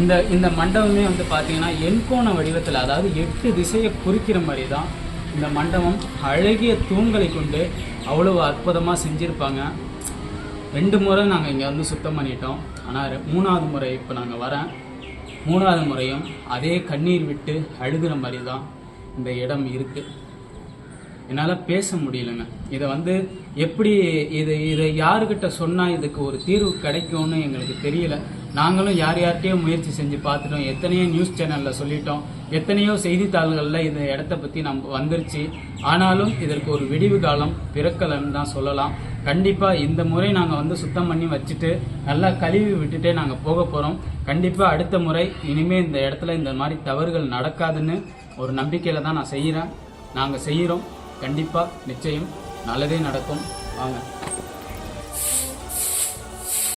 இந்த இந்த மண்டபமே வந்து பார்த்தீங்கன்னா எண்கோண வடிவத்தில், அதாவது 8 திசையை குறிக்கிற மாதிரி தான் இந்த மண்டபம் அழகிய தூண்களை கொண்டு அவ்வளோ அற்புதமாக செஞ்சுருப்பாங்க. 2 முறை நாங்கள் இங்கே வந்து சுத்தம் பண்ணிட்டோம். ஆனால் 3வது முறை இப்போ நாங்கள் வரேன். 3வது முறையும் அதே கண்ணீர் விட்டு அழுகிற மாதிரி தான் இந்த இடம் இருக்குது. என்னால் பேச முடியலைங்க. இதை வந்து எப்படி இதை யாருக்கிட்ட சொன்னால் இதுக்கு ஒரு தீர்வு கிடைக்கும்னு எங்களுக்கு தெரியல. நாங்களும் யார்கிட்டையோ முயற்சி செஞ்சு பார்த்துட்டோம், எத்தனையோ நியூஸ் சேனலில் சொல்லிட்டோம், எத்தனையோ செய்தித்தாள்களில் இந்த இடத்த பற்றி நம்ம வந்துருச்சு. ஆனாலும் இதற்கு ஒரு விடிவு காலம் பிறக்கலைன்னு தான் சொல்லலாம். கண்டிப்பாக இந்த முறை நாங்கள் வந்து சுத்தம் பண்ணி வச்சுட்டு நல்லா கழுவி விட்டுட்டே நாங்கள் போக போகிறோம். கண்டிப்பாக அடுத்த முறை இனிமேல் இந்த இடத்துல இந்த மாதிரி தவறுகள் நடக்காதுன்னு ஒரு நம்பிக்கையில் தான் நான் செய்கிறேன். நாங்கள் செய்கிறோம். கண்டிப்பாக நிச்சயம் நல்லதே நடக்கும். வாங்க.